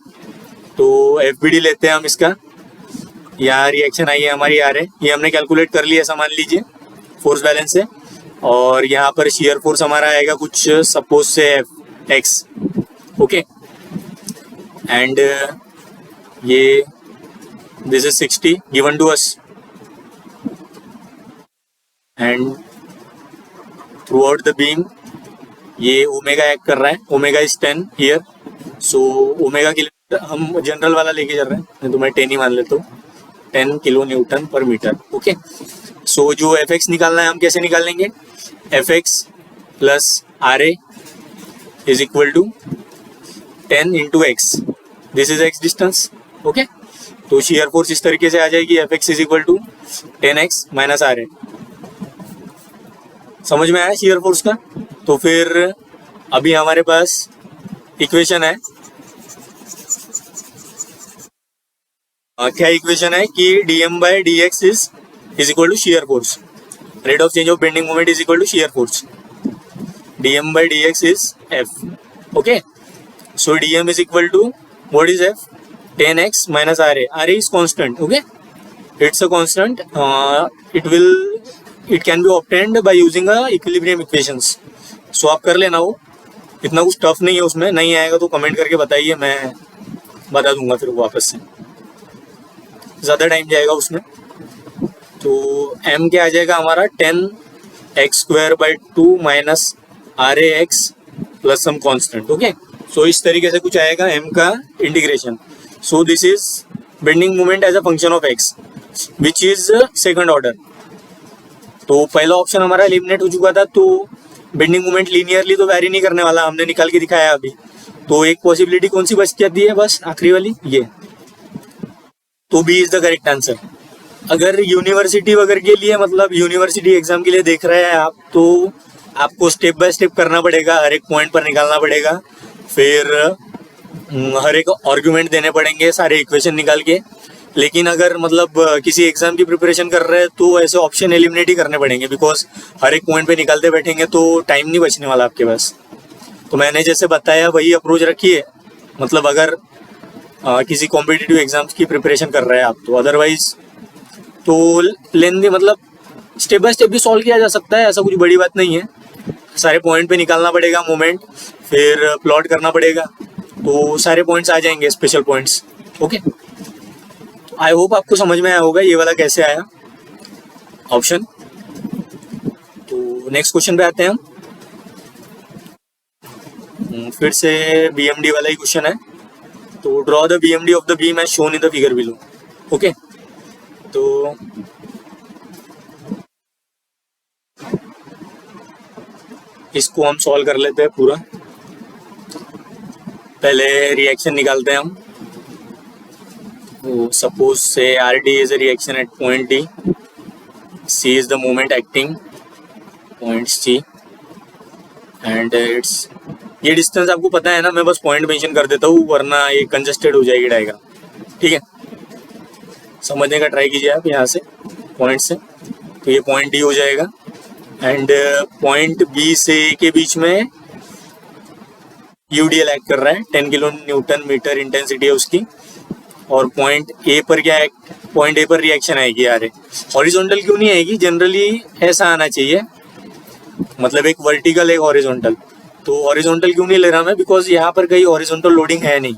तो FBD लेते हैं हम इसका, यहाँ रिएक्शन आई है हमारी आ रहे, ये हमने कैलकुलेट कर लिया ऐसा मान लीजिए फोर्स बैलेंस से। और यहाँ पर शियर फोर्स हमारा आएगा कुछ suppose say x, okay, and ये this is 60 given to us, and throughout the beam ये ओमेगा एक्ट कर रहा है, omega is 10 here, so omega kilo हम जनरल वाला लेके चल रहे हैं, नहीं तो मैं 10 ही मान लेता हूँ, 10 kilo newton per metre, okay. So जो Fx निकालना है हम कैसे निकाल लेंगे? Fx plus RA is equal to 10 into X, this is X distance, okay. तो शियर फोर्स इस तरीके से आ जाएगी, Fx is equal to 10x minus RA। समझ में आया शियर फोर्स का? तो फिर अभी हमारे पास इक्वेशन है, क्या इक्वेशन है कि dm/dx is equal to shear force, rate of change of bending moment is equal to shear force, dm/dx is f, okay. So dm is equal to what is f? 10x minus RA, RA is constant, okay, it's a constant, it can be obtained by using a equilibrium equations. So आप कर लेना, वो इतना कुछ tough नहीं है, उसमें नहीं आएगा तो कमेंट करके बताइए, मैं बता दूंगा फिर वापस से, ज़्यादा टाइम जाएगा उसमें। तो m क्या आ जाएगा हमारा? 10x²/2 minus RAx plus some constant, okay. So इस तरीके से कुछ आएगा m का integration. So this is bending moment as a function of x which is second order. तो पहला ऑप्शन हमारा एलिमिनेट हो चुका था, तो बेंडिंग मोमेंट लीनियरली तो वैरी नहीं करने वाला, हमने निकाल के दिखाया अभी। तो एक पॉसिबिलिटी कौन सी बच जाती है? बस आखिरी वाली ये, तो B is the correct answer. अगर यूनिवर्सिटी वगैरह के लिए, मतलब यूनिवर्सिटी एग्जाम के लिए देख रहे हैं आप, तो आपको स्टेप बाय स्टेप करना पड़ेगा, हर एक पॉइंट पर निकालना पड़ेगा, फिर हर एक आर्गुमेंट देने पड़ेंगे सारे इक्वेशन निकाल के। लेकिन अगर मतलब किसी एग्जाम की प्रिपरेशन कर रहे हैं तो ऐसे ऑप्शन एलिमिनेट ही करने पड़ेंगे, बिकॉज हर एक पॉइंट पे निकालते बैठेंगे तो टाइम नहीं बचने वाला आपके पास। तो मैंने जैसे बताया वही अप्रोच रखिए, मतलब अगर किसी कॉम्पिटिटिव एग्जाम्स की प्रिपरेशन कर रहे हैं आप, तो अदरवाइज तो लेंदी मतलब स्टेप बाय स्टेप भी सॉल्व किया जा सकता है, ऐसा कुछ बड़ी बात नहीं है। सारे पॉइंट पे निकालना पड़ेगा मोमेंट, फिर प्लॉट करना पड़ेगा, तो सारे पॉइंट्स आ जाएंगे, special points. Okay, I hope आपको समझ में आया होगा ये वाला कैसे आया ऑप्शन। तो नेक्स्ट क्वेश्चन पे आते हैं हम। फिर से BMD वाला ही क्वेश्चन है। तो draw the BMD of the beam as shown in the figure below. Okay, तो इसको हम सॉल्व कर लेते हैं पूरा। पहले रिएक्शन निकालते हैं हम। सपोज से RD is a reaction at point D, C is the moment acting point C and it's, ये डिस्टेंस आपको पता है ना, मैं बस पॉइंट मेंशन कर देता हूँ वरना ये कंजस्टेड हो जाएगी डायग्राम। ठीक है, समझने का ट्राई कीजिए आप यहाँ से पॉइंट से। तो ये पॉइंट D हो जाएगा एंड पॉइंट B से A के बीच में UDL एक्ट कर रहा है, 10 किलो न्यूटन मीटर इंटेंसिटी है उसकी। और पॉइंट A पर क्या है, पॉइंट A पर रिएक्शन आएगी यार, हॉरिजॉन्टल क्यों नहीं आएगी, जनरली ऐसा आना चाहिए, मतलब एक वर्टिकल एक हॉरिजॉन्टल। तो हॉरिजॉन्टल क्यों नहीं ले रहा मैं, बिकॉज यहाँ पर कहीं हॉरिजॉन्टल लोडिंग है नहीं।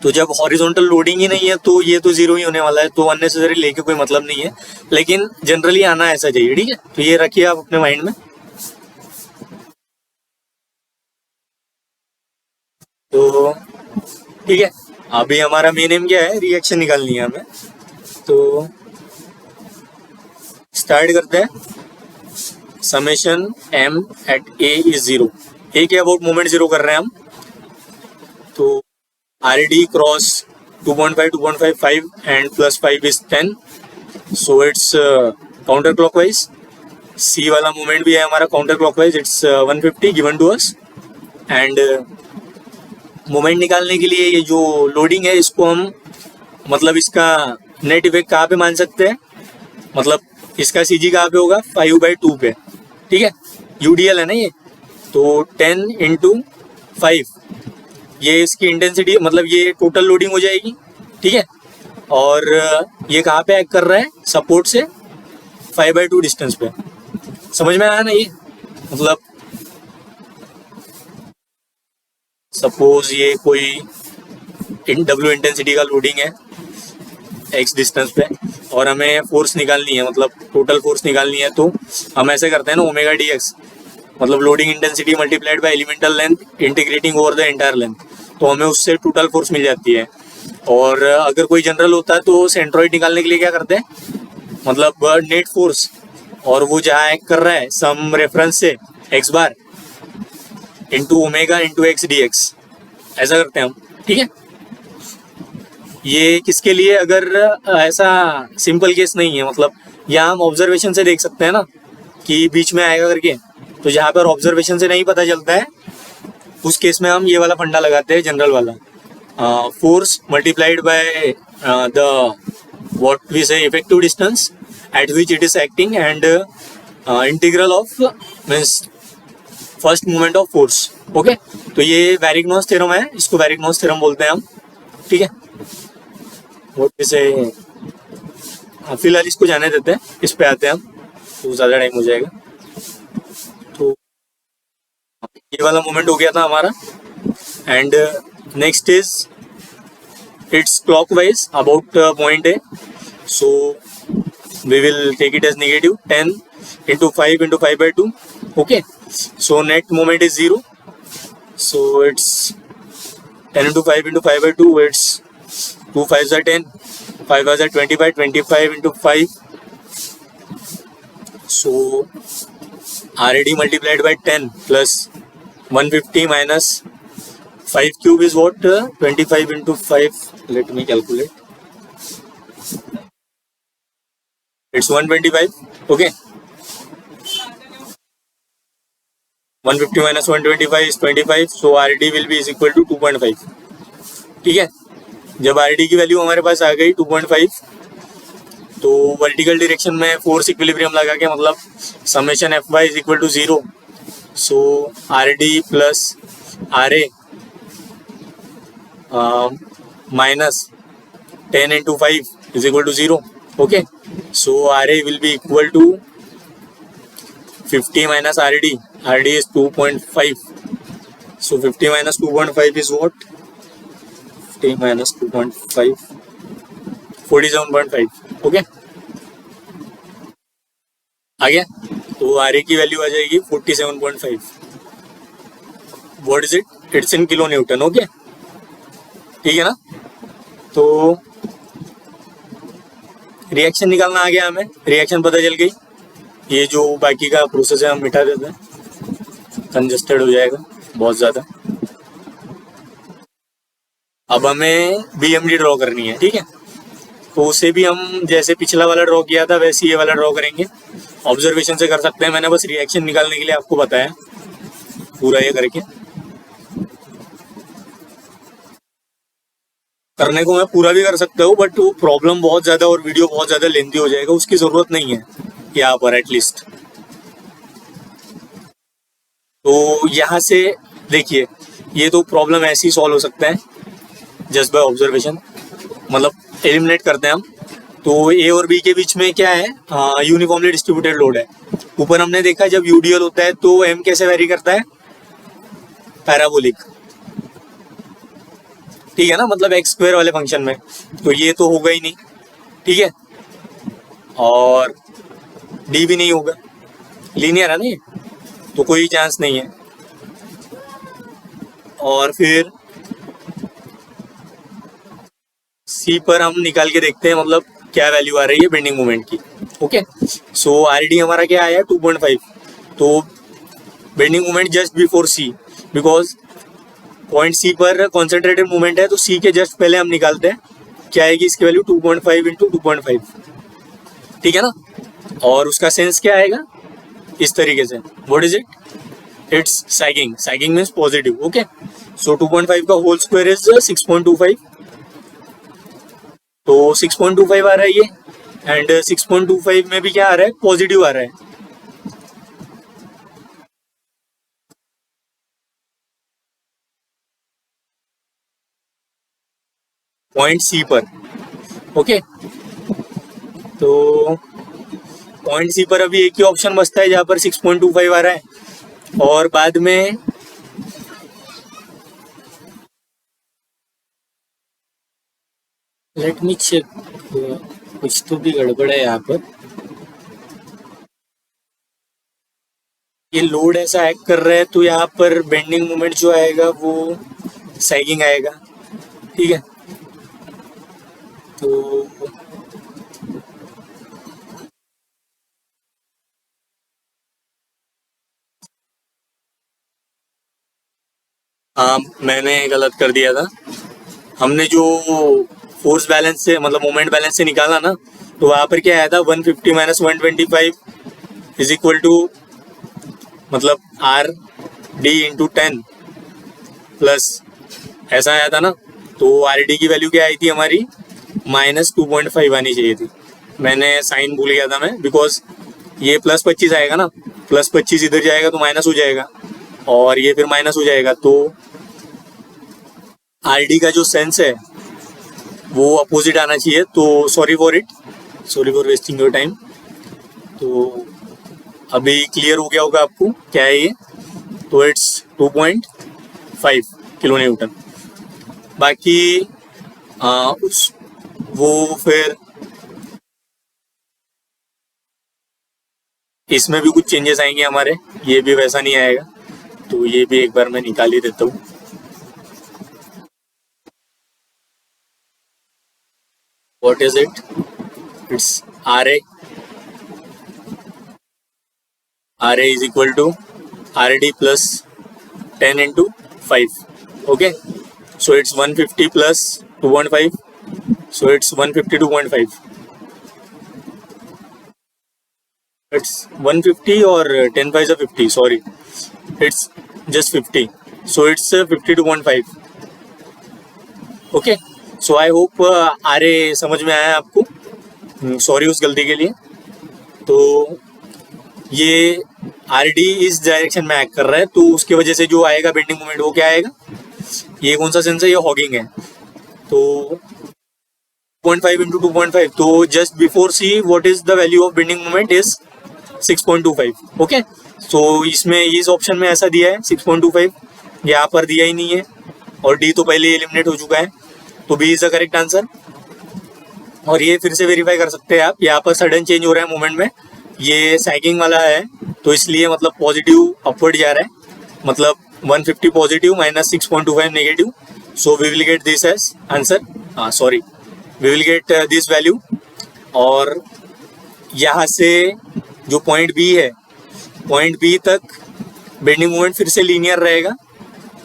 तो जब हॉरिजॉन्टल लोडिंग ही नहीं है तो ये तो जीरो ही होने वाला है, तो अननेसेसरी लेके कोई मतलब नहीं है, लेकिन जनरली आना ऐसा चाहिए। ठीक है, तो ये रखिए आप अपने माइंड में। तो ठीक है, अभी हमारा मेन एम क्या है, रिएक्शन निकालनी है हमें। तो स्टार्ट करते हैं। Summation M at A is 0। A के अबाउट मोमेंट जीरो कर रहे हैं हम। तो RD cross 2.5 2.5 5 and plus 5 is 10, so it's counter clockwise. C वाला मोमेंट भी है हमारा counter clockwise, it's 150 given to us. And moment निकालने के लिए ये जो लोडिंग है इसको हम, मतलब इसका नेट इफेक्ट कहाँ पे मान सकते हैं, मतलब इसका CG कहाँ पे होगा, 5/2 पे। ठीक है, UDL है ना ये, तो 10 इंटू 5 ये इसकी इंटेंसिटी, मतलब ये टोटल लोडिंग हो जाएगी। ठीक है, और ये कहाँ पे एक्ट कर रहा है, सपोर्ट से 5/2 डिस्टेंस पे। समझ में आया ना ये, मतलब सपोज ये कोई W इंटेंसिटी का लोडिंग है X डिस्टेंस पे, और हमें फोर्स निकालनी है, मतलब टोटल फोर्स निकालनी है। तो हम ऐसे करते हैं ना, ओमेगा dx, मतलब loading intensity multiplied by elemental length integrating over the entire length, तो हमें उससे टोटल फोर्स मिल जाती है। और अगर कोई जनरल होता है तो सेंट्रॉइड निकालने के लिए क्या करते हैं, मतलब नेट फोर्स, और वो जहाँ एक्ट कर रहा है सम रेफरेंस से x बार into omega into x dx, ऐसा करते हैं हम। ठीक है, ये किसके लिए, अगर ऐसा सिंपल केस नहीं है, मतलब यहाँ हम ऑब्जर्वेशन से देख सकते हैं ना कि बीच में आएगा करके, तो जहाँ पर ऑब्जर्वेशन से नहीं पता चलता है उस केस में हम ये वाला फंडा लगाते हैं, जनरल वाला, force multiplied by the what we say effective distance at which it is acting and integral of means first movement of force. Okay, तो ये वैरिग्नॉस थ्योरम है, इसको वैरिग्नॉस थ्योरम बोलते हैं हम। ठीक है, इसे फिलहाल इसको जाने देते हैं, इस पे आते हैं हम, तो ज़्यादा टाइम हो जाएगा। तो ये वाला मोमेंट हो गया था हमारा, and next is it's clockwise about point A, so we will take it as negative 10 into 5 into 5/2। Okay, so net moment is 0, so it's 10 into 5 into 5/2, it's 2 5s are 10, 5 5s are 25, 25 into 5, so RD multiplied by 10 plus 150 minus 5 cube is what, 25 into 5, let me calculate, it's 125. okay, 150 minus 125 is 25, so RD will be is equal to 2.5. ठीक है, जब RD की value हमारे पास आ गई 2.5, तो vertical direction में force equilibrium लगा के, मतलब summation Fy is equal to 0, So RD plus RA minus 10 into 5 is equal to 0. Okay, so RA will be equal to 50 minus RD. RD is 2.5. So 50 minus 2.5 is what? 50 minus 2.5, 47.5. Okay, आ गया। तो RA की value आ जाएगी 47.5. What is it? It's in kilo Newton. Okay, ठीक है ना। तो reaction निकालना आ गया, हमें रिएक्शन पता चल गई। ये जो बाकी का प्रोसेस है हम मिटा देते हैं, कंजस्टेड हो जाएगा बहुत ज़्यादा। अब हमें BMD ड्रॉ करनी है, ठीक है। तो उसे भी हम जैसे पिछला वाला ड्रॉ किया था वैसे ये वाला ड्रॉ करेंगे। ऑब्जर्वेशन से कर सकते हैं, मैंने बस रिएक्शन निकालने के लिए आपको बताया पूरा ये करके। करने को मैं पूरा भी कर सकता हूँ, बट वो प्रॉब्लम बहुत ज़्यादा और वीडियो बहुत ज़्यादा लेंथी हो जाएगा, उसकी ज़रूरत नहीं है यहाँ पर एटलीस्ट। तो यहाँ से देखिए, ये तो प्रॉब्लम ऐसे ही सॉल्व हो सकता है जस्ट बाय ऑब्जर्वेशन, मतलब एलिमिनेट करते हैं हम। तो A और B के बीच में क्या है? यूनिफॉर्मली डिस्ट्रीब्यूटेड लोड है। ऊपर हमने देखा जब यूडीएल होता है तो M कैसे वेरी करता है? पैराबोलिक, ठीक है ना, मतलब एक्स स्क्वायर वाले फंक्शन में। तो ये तो होगा ही नहीं, ठीक है, और D भी नहीं होगा, लीनियर है ना ये, तो कोई चांस नहीं है। और फिर C पर हम निकाल के देखते हैं, मतलब क्या वैल्यू आ रही है बेंडिंग मोमेंट की। ओके, सो RD हमारा क्या आया? 2.5। तो bending moment just before C, because point C पर कॉन्सेंट्रेटेड मोमेंट है, तो C के जस्ट पहले हम निकालते हैं क्या आएगी इसकी वैल्यू? 2.5 इंटू 2.5, ठीक है ना। और उसका सेंस क्या आएगा? इस तरीके से, what is it? It's sagging. Sagging means positive. Okay, so 2.5 का होल स्क्वायर इज 6.25, तो 6.25 आ रहा है ये, एंड 6.25 में भी क्या आ रहा है? पॉजिटिव आ रहा है। पॉइंट C पर, ओके, तो पॉइंट C पर अभी एक ही ऑप्शन बचता है जहाँ पर 6.25 आ रहा है, और बाद में लेट मी चेक, कुछ तो भी गड़बड़ है यहाँ पर। ये लोड ऐसा एक्ट कर रहा है तो यहाँ पर बेंडिंग मोमेंट जो आएगा वो सैगिंग आएगा, ठीक है। तो हाँ, मैंने गलत कर दिया था। हमने जो फोर्स बैलेंस से, मतलब मोमेंट बैलेंस से निकाला ना, तो वहाँ पर क्या आया था? 150 माइनस 125 इज इक्वल टू, मतलब RD इंटू 10 प्लस ऐसा आया था ना। तो RD की वैल्यू क्या आई थी हमारी? माइनस 2.5 आनी चाहिए थी। मैंने साइन भूल गया था मैं, बिकॉज ये प्लस 25 आएगा ना, प्लस 25 इधर जाएगा तो माइनस हो जाएगा, और ये फिर माइनस हो जाएगा। तो RD का जो सेंस है वो अपोजिट आना चाहिए। तो sorry for it, sorry for wasting your time. तो अभी क्लियर हो गया होगा आपको क्या है ये। तो इट्स 2.5 किलो न्यूटन। बाकी उस वो फिर इसमें भी कुछ चेंजेस आएंगे हमारे, ये भी वैसा नहीं आएगा, तो ये भी एक बार मैं निकाल ही देता हूँ। What is it? It's RA is equal to RD plus 10 into 5. Okay, so it's 150 plus 2.5, so it's 152.5. It's 150 or 10 5 is 50, sorry, it's just 50, so it's 52.5. Okay, so I hope RA समझ में आया आपको, सॉरी उस गलती के लिए। तो ये आर डी इस डायरेक्शन में एक्ट कर रहा है, तो उसकी वजह से जो आएगा बेंडिंग मोमेंट वो क्या आएगा, ये कौन सा सेंस है, ये हॉगिंग है। तो 0.5 इंटू 2.5, तो just before C what is the value of bending moment is 6.25। Okay, so इसमें इस ऑप्शन में ऐसा दिया है 6.25, यहाँ पर दिया ही नहीं है, और डी तो पहले एलिमिनेट हो चुका है, तो B is the correct answer. और ये फिर से वेरीफाई कर सकते हैं आप, यहाँ पर सडन चेंज हो रहा है मोमेंट में, ये सैगिंग वाला है, तो इसलिए मतलब पॉजिटिव अपवर्ड जा रहा है, मतलब 150 positive minus 6.25 negative, so we will get this as answer, sorry we will get this value. और यहाँ से जो पॉइंट बी है, पॉइंट बी तक बेंडिंग मोमेंट फिर से लीनियर रहेगा,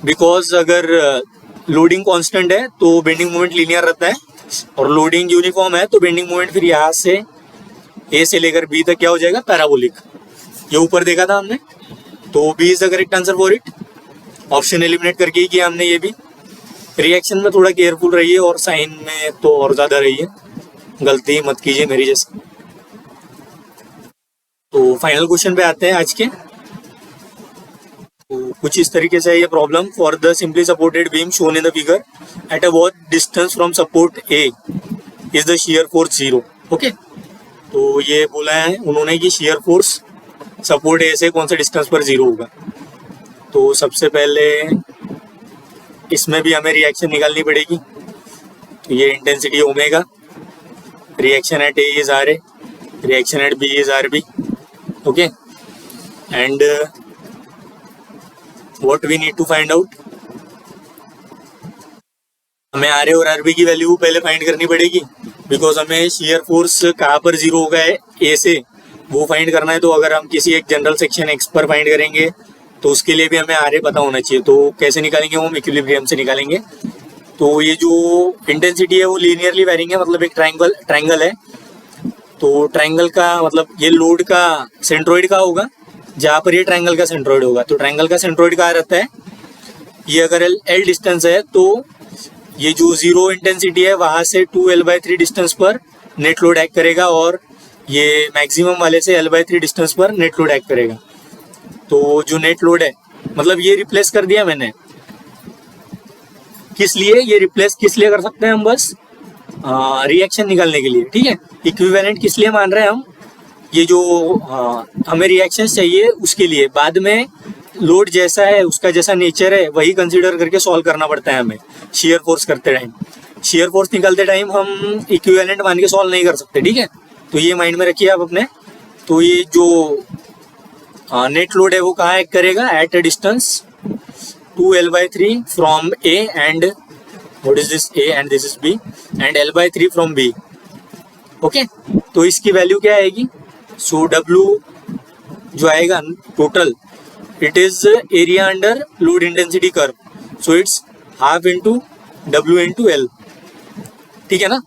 बिकॉज अगर लोडिंग कांस्टेंट है तो बेंडिंग मोमेंट लीनियर रहता है, और लोडिंग यूनिफॉर्म है तो बेंडिंग मोमेंट फिर यहाँ से ए से लेकर बी तक क्या हो जाएगा, पैराबोलिक। ये ऊपर देखा था हमने, तो B is the correct answer for it. Option eliminate करके ही किया हमने ये भी। रिएक्शन में थोड़ा केयरफुल रहिए और साइन में तो और ज़्यादा रहिए, गलती मत कीजिए मेरी जैसे। तो फाइनल क्वेश्चन पे आते हैं आज के। तो कुछ इस तरीके से है ये problem. For the simply supported beam shown in the figure at a what distance from support A is the shear force 0। Okay, तो ये बोला है उन्होंने कि शियर फोर्स सपोर्ट ए से कौन से डिस्टेंस पर 0 होगा। तो सबसे पहले इसमें भी हमें रिएक्शन निकालनी पड़ेगी। तो ये intensity omega, reaction at A is R A, reaction at B is R B. Okay, and what we need to find out, हमें आर ए और आर बी की वैल्यू पहले फाइंड करनी पड़ेगी, बिकॉज हमें शियर फोर्स कहाँ पर 0 होगा ए से वो फाइंड करना है। तो अगर हम किसी एक जनरल सेक्शन एक्स पर फाइंड करेंगे तो उसके लिए भी हमें आर ए पता होना चाहिए। तो कैसे निकालेंगे, वो हम इक्विलिब्रियम से निकालेंगे। तो ये जो इंटेंसिटी है वो लीनियरली वेरिंग है, मतलब एक ट्राइंगल है, तो ट्राइंगल का मतलब ये लोड का सेंट्रोइड का होगा, जहाँ पर ये ट्राइंगल का सेंट्रोइड होगा। तो ट्राइंगल का सेंट्रोइड कहाँ रहता है, ये अगर एल डिस्टेंस है तो ये जो 0 इंटेंसिटी है वहाँ से 2l/3 डिस्टेंस पर नेट लोड एक्ट करेगा, और ये मैक्सिमम वाले से l/3 डिस्टेंस पर नेट लोड एक्ट करेगा। तो जो नेट लोड है, मतलब ये रिप्लेस कर दिया मैंने, किस लिए ये रिप्लेस किस लिए कर सकते हैं हम, बस रिएक्शन निकालने के लिए। ठीक है, इक्विवेलेंट किस लिए मान रहे हैं हम, ये जो हमें रिएक्शन चाहिए उसके लिए। बाद में लोड जैसा है, उसका जैसा नेचर है, वही कंसीडर करके सॉल्व करना पड़ता है हमें शियर फोर्स करते टाइम। शियर फोर्स निकालते टाइम हम इक्विवेलेंट मान के सॉल्व नहीं कर सकते। ठीक है, तो ये माइंड में रखिए आप अपने। तो ये जो नेट लोड है वो कहाँ एक्ट करेगा, at a distance 2l/3 from A and what is this, A and this is B, and l/3 from B. Okay, तो इसकी वैल्यू क्या आएगी, सो W जो आएगा total, it is area under load intensity curve, so it's half into W into L। ठीक है ना,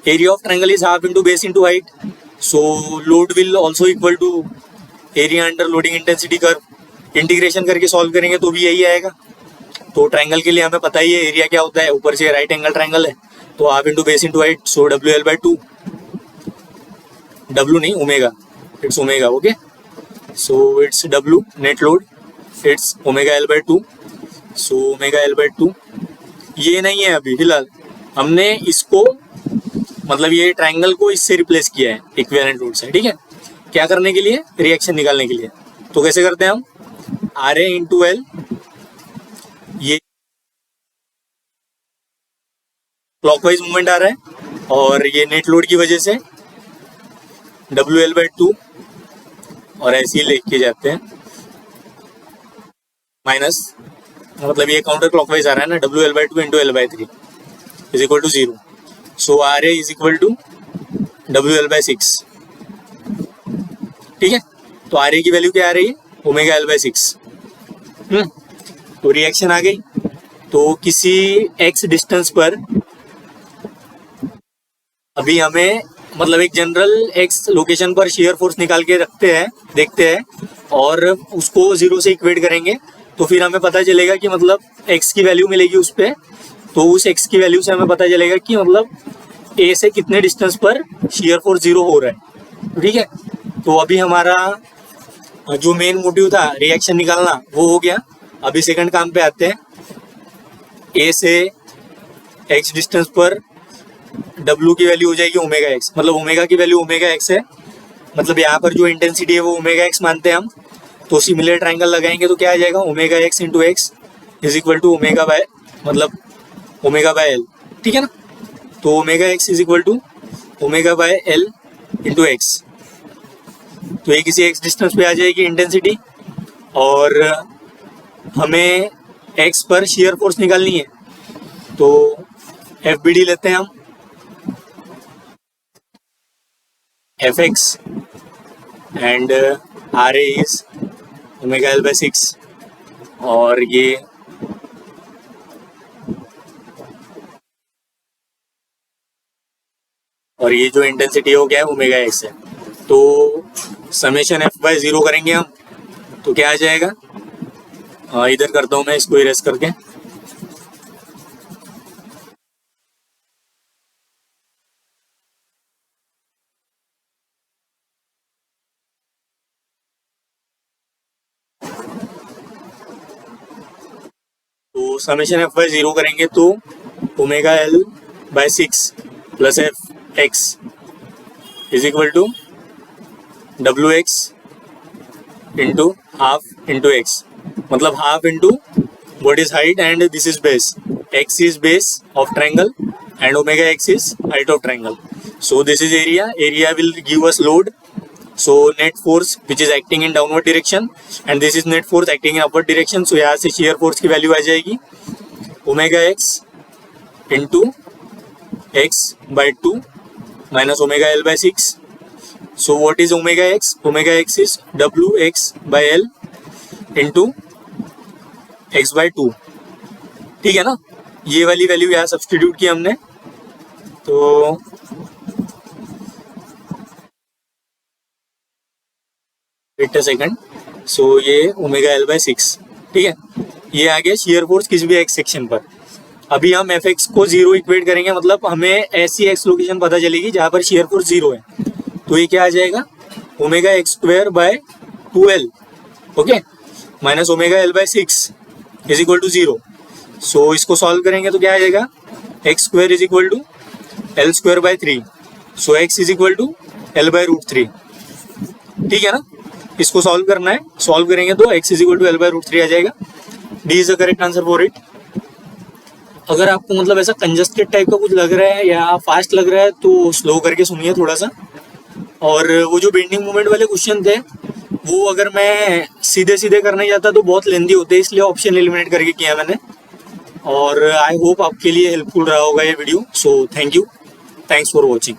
area of triangle is half into base into height, so load will also equal to area under loading intensity curve. Integration करके solve करेंगे तो भी यही आएगा। तो ट्राइंगल के लिए हमें पता ही है एरिया क्या होता है, ऊपर से राइट एंगल ट्राइंगल है, तो half into base into height, so WL/2, W नहीं omega, it's omega. Okay, so it's W net load, it's omega L/2, so omega L/2। ये नहीं है अभी फिलहाल, हमने इसको मतलब ये ट्राइंगल को इससे रिप्लेस किया है इक्विवेलेंट लोड से। ठीक है, क्या करने के लिए, रिएक्शन निकालने के लिए। तो कैसे करते हैं हम, आर ए इंटू एल, ये क्लॉकवाइज मूवमेंट आ रहा है, और ये नेट लोड की वजह से WL/2, और ऐसे ही लेके जाते हैं माइनस, मतलब ये काउंटर क्लॉकवाइज आ रहा है ना, WL/2 into L/3 is equal to 0, so R A is equal to WL/6। ठीक है, तो आर ए की वैल्यू क्या आ रही है, ओमेगा L/6। तो रिएक्शन आ गई। तो किसी x डिस्टेंस पर अभी हमें मतलब एक जनरल x लोकेशन पर शियर फोर्स निकाल के रखते हैं, देखते हैं, और उसको 0 से इक्वेट करेंगे, तो फिर हमें पता चलेगा कि मतलब x की वैल्यू मिलेगी उस पर। तो उस x की वैल्यू से हमें पता चलेगा कि मतलब a से कितने डिस्टेंस पर शियर फोर्स 0 हो रहा है। ठीक है, तो अभी हमारा जो मेन मोटिव था रिएक्शन निकालना वो हो गया। अभी सेकंड काम पे आते हैं। ए से एक्स डिस्टेंस पर W की वैल्यू हो जाएगी ओमेगा एक्स, मतलब ओमेगा की वैल्यू ओमेगा एक्स है, मतलब यहाँ पर जो इंटेंसिटी है वो ओमेगा एक्स मानते हैं हम। तो सिमिलर ट्रायंगल लगाएंगे तो क्या आ जाएगा, omega x into x is equal to omega by मतलब ओमेगा बाय एल, ठीक है ना। तो omega x is equal to omega by L into x. तो ये किसी एक्स डिस्टेंस पे आ जाएगी इंटेंसिटी, और हमें एक्स पर शियर फोर्स निकालनी है। तो एफ बी डी लेते हैं हम, F x and R A is omega L by 6, और ये जो इंटेंसिटी हो गया है ओमेगा एक्स है। तो समेशन एफ बाय 0 करेंगे हम, तो क्या आ जाएगा, इधर करता हूँ मैं इसको इरेज करके। तो समेशन एफ बाय 0 करेंगे तो omega L by 6 plus F X is equal to W X into half into X, मतलब half into what is height and this is base. X is base of triangle and omega x is height of triangle. So this is area. Area will give us load. So net force which is acting in downward direction and this is net force acting in upward direction. So यहाँ से shear force की value आ जाएगी omega x into x by 2 minus omega l by 6. So what is omega x? Omega x is w x by l into x by 2, ठीक है ना। ये वाली value यहाँ सब्सटीट्यूट की हमने, तो वेट अ सेकंड। सो ये ओमेगा एल बाय 6, ठीक है। ये आ गया शियर फोर्स किसी भी एक्स सेक्शन पर। अभी हम एफ एक्स को 0 इक्वेट करेंगे, मतलब हमें ऐसी एक्स लोकेशन पता चलेगी जहाँ पर शियर फोर्स 0 है। तो ये क्या आ जाएगा, omega x square by 2l, okay, minus omega L by 6 is equal to 0। So इसको सॉल्व करेंगे तो क्या आ जाएगा, x square is equal to L square by 3। So x is equal to L by root 3, ठीक है ना। इसको सॉल्व करना है, सॉल्व करेंगे तो x is equal to L by root 3 आ जाएगा। D is the correct answer for it. अगर आपको मतलब ऐसा कंजस्टेड टाइप का कुछ लग रहा है या फास्ट लग रहा है तो स्लो करके सुनिए थोड़ा सा। और वो जो बेंडिंग मोमेंट वाले क्वेश्चन थे वो अगर मैं सीधे सीधे करने जाता तो बहुत लेंदी होते, इसलिए ऑप्शन एलिमिनेट करके किया मैंने। और आई होप आपके लिए हेल्पफुल रहा होगा ये video. So thank you, thanks for watching.